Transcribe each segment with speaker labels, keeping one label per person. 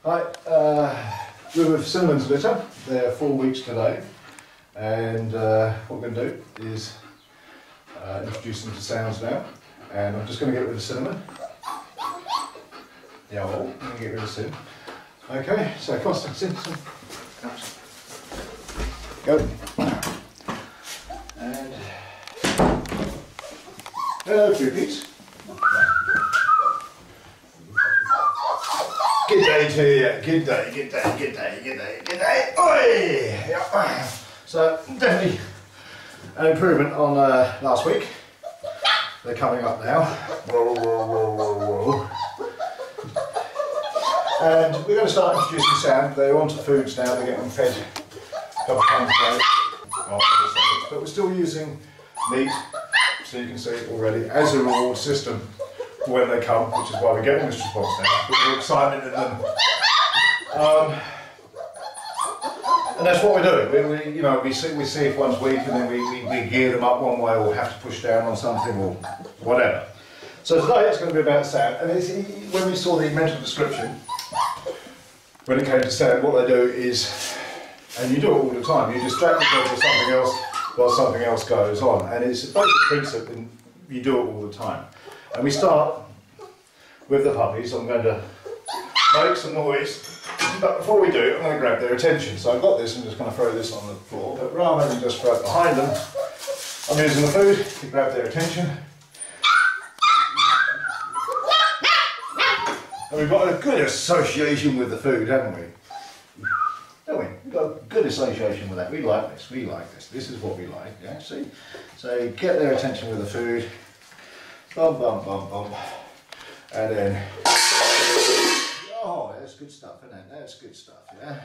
Speaker 1: Hi, we're with Cinnamon's litter. They're 4 weeks today, and what we're going to do is introduce them to sounds now. And I'm just going to get rid of Cinnamon. Yeah, well, I'm going to get rid of Sin. Okay, so Costa, Sin, go. And hello, Troopies. Good day to you. Good day, good day, good day, good day, good day. Oi! Yeah. So, definitely an improvement on last week. They're coming up now. Whoa, whoa, whoa, whoa, whoa. And we're going to start introducing sound. They're onto foods now, they're getting fed a couple of times a day. But we're still using meat, so you can see it already, as a reward system when they come, which is why we're getting this response now. We're excited in them. And that's what we're doing. We see if one's weak and then we gear them up one way or have to push down on something or whatever. So today it's going to be about sound. And when we saw the mental description, when it came to sound, what they do is, and you do it all the time, you distract yourself with something else while something else goes on. And it's a basic principle, and you do it all the time. And we start with the puppies. I'm going to make some noise, but before we do, I'm going to grab their attention. So I've got this, I'm just going to throw this on the floor, but rather than just throw it behind them, I'm using the food to grab their attention. And we've got a good association with the food, haven't we? Don't we? We've got a good association with that. We like this, this is what we like, yeah, see? So get their attention with the food. Bum, bum, bum, bum. And then, oh, that's good stuff, isn't it? That's good stuff, yeah?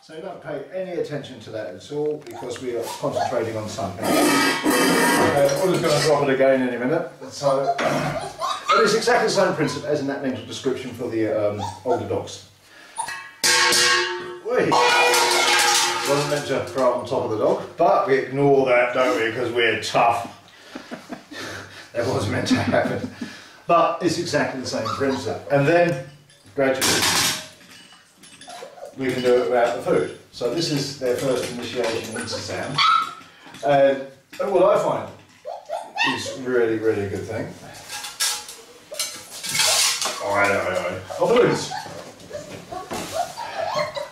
Speaker 1: So don't pay any attention to that at all because we are concentrating on something. We're just going to drop it again in a minute. So, and it's exactly the same principle as in that mental description for the older dogs. Wait. Wasn't meant to throw it on top of the dog, but we ignore that, don't we, because we're tough. That wasn't meant to happen. But it's exactly the same principle. And then, gradually, we can do it without the food. So this is their first initiation into sound. And what I find is really, really a good thing. Oh, balloons.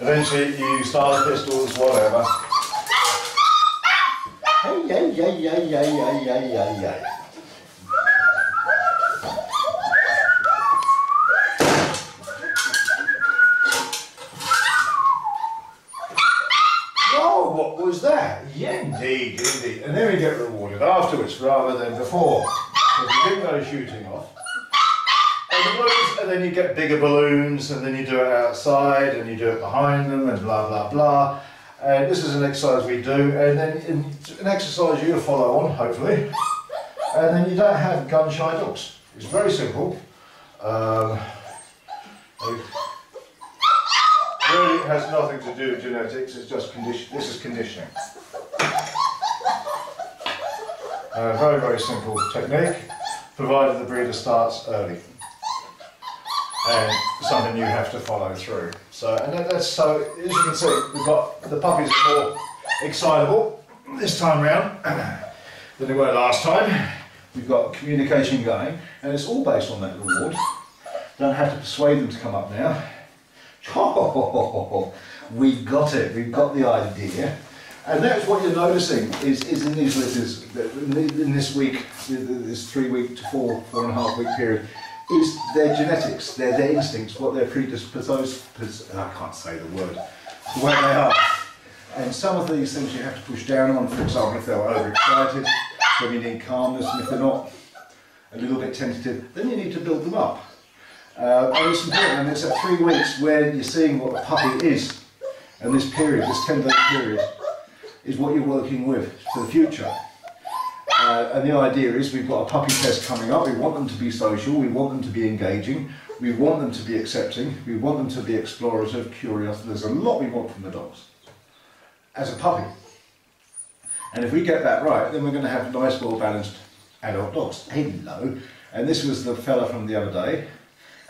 Speaker 1: Eventually you start pistols, whatever. Hey, yeah. What was that? Yeah, indeed. And then we get rewarded afterwards rather than before. Because you didn't go shooting off. And then you get bigger balloons, and then you do it outside, and you do it behind them, and blah, blah, blah. And this is an exercise we do, and then an exercise you follow on, hopefully. And then you don't have gun-shy dogs. It's very simple. Really has nothing to do with genetics, it's just this is conditioning. Very, very simple technique, provided the breeder starts early. And something you have to follow through. So, and that's so, as you can see, we've got the puppies are more excitable this time round than they were last time. We've got communication going, and it's all based on that reward. Don't have to persuade them to come up now. Oh, we've got it, we've got the idea. And that's what you're noticing is in these litters, in this week, this 3 week to 4.5 week period, is their genetics, their instincts, what they're predisposed, I can't say the word, the way they are. And some of these things you have to push down on, for example, if they're overexcited, then you need calmness, and if they're not a little bit tentative, then you need to build them up. And it's important, and it's at 3 weeks where you're seeing what the puppy is, and this period, this 10-day period, is what you're working with for the future. And the idea is we've got a puppy test coming up, we want them to be social, we want them to be engaging, we want them to be accepting, we want them to be explorative, curious. There's a lot we want from the dogs as a puppy. And if we get that right, then we're going to have nice, well-balanced adult dogs. Hello. And this was the fella from the other day,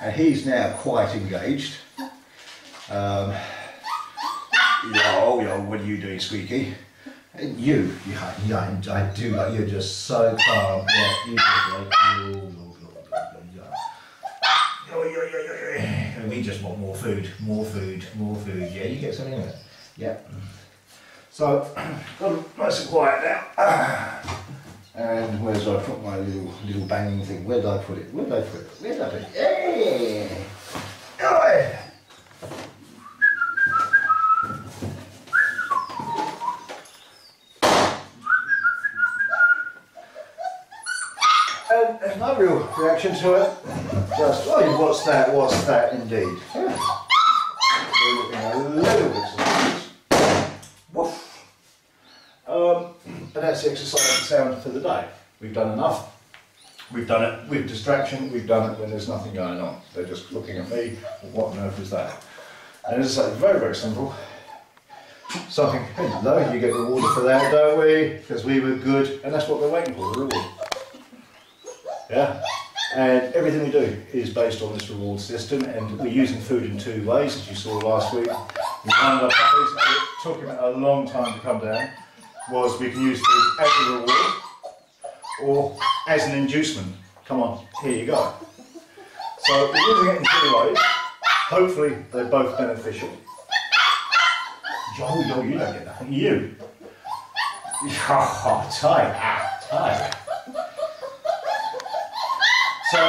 Speaker 1: and he's now quite engaged. Yo, what are you doing, Squeaky? And yeah, I do like you're just so calm. Yeah, you just like and we just want more food. Yeah, you get something in it. Yeah. So, got it nice and quiet now. And where did I put my little banging thing? Where did I put it? Hey! Oh! And there's no real reaction to it. Just, oh, what's that indeed? Yeah. We're looking a little bit surprised. Woof. And that's the exercise and sound for the day. We've done enough. We've done it with distraction. We've done it when there's nothing going on. They're just looking at me. What on earth is that? And as I say, very, very simple. Something, hello, you get rewarded for that, don't we? Because we were good. And that's what we're waiting for, the reward. Yeah, and everything we do is based on this reward system, and we're using food in two ways, as you saw last week. We found our puppies, and it took them a long time to come down, was we can use food as a reward or as an inducement. Come on, here you go. So we're using it in two ways. Hopefully they're both beneficial. Yo, you don't get nothing, you. Oh, tight. So,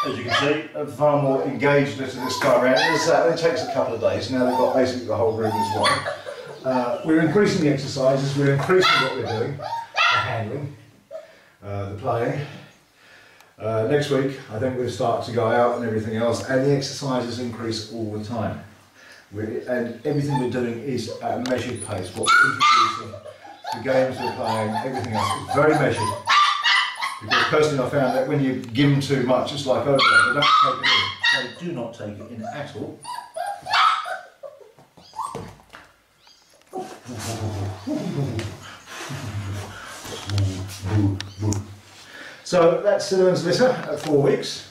Speaker 1: as you can see, a far more engaged litter this time around. It only takes a couple of days. Now they've got basically the whole room as well. We're increasing the exercises, we're increasing what we're doing, the handling, the playing. Next week, I think we'll start to go out and everything else, and the exercises increase all the time. And everything we're doing is at a measured pace. What we're introducing, the games we're playing, everything else is very measured. Because personally I found that when you give them too much, it's like overload. They don't take it in. They do not take it in at all. So that's Cinnamon's litter at 4 weeks.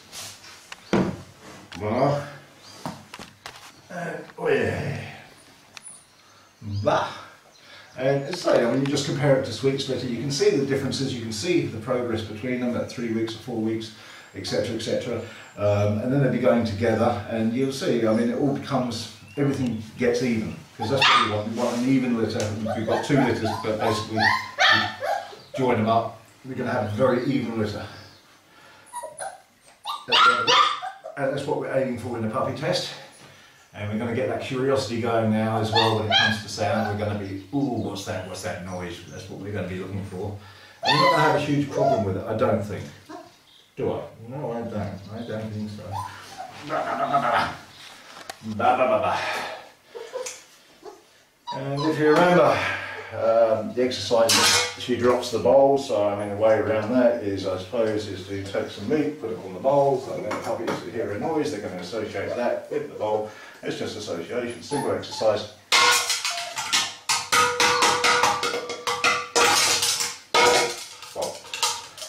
Speaker 1: And as I say, when you just compare it to Sweet's litter, you can see the differences, you can see the progress between them at 3 weeks or 4 weeks, etc, etc. And then they'll be going together, and you'll see, I mean, it all becomes, everything gets even, because that's what we want. We want an even litter. We've got 2 litters, but basically we join them up, we're going to have a very even litter. And that's what we're aiming for in the puppy test. And we're going to get that curiosity going now as well when it comes to sound. We're going to be, ooh, what's that noise? That's what we're going to be looking for. And we're not going to have a huge problem with it, I don't think. Do I? No, I don't. I don't think so. And if you remember, the exercise, she drops the bowl, so I mean the way around that is, I suppose, is to take some meat, put it on the bowl, and then the puppies hear a noise, they're going to associate that with the bowl. It's just association, simple exercise.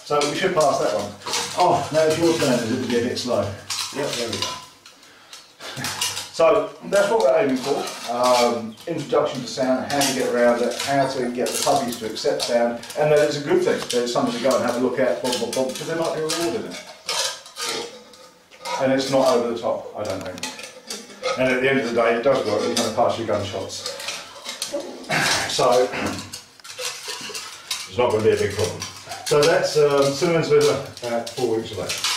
Speaker 1: So we should pass that one. Oh, now it's your turn, is it to be a bit slow? Yep, there we go. So that's what we're aiming for. Introduction to sound, how to get around it, how to get the puppies to accept sound, and that it's a good thing. That it's something to go and have a look at, because there might be a reward in it. And it's not over the top, I don't think. And at the end of the day, it does work. You're going to pass your gunshots. So it's not going to be a big problem. So that's Cinnamon's litter at 4 weeks of age.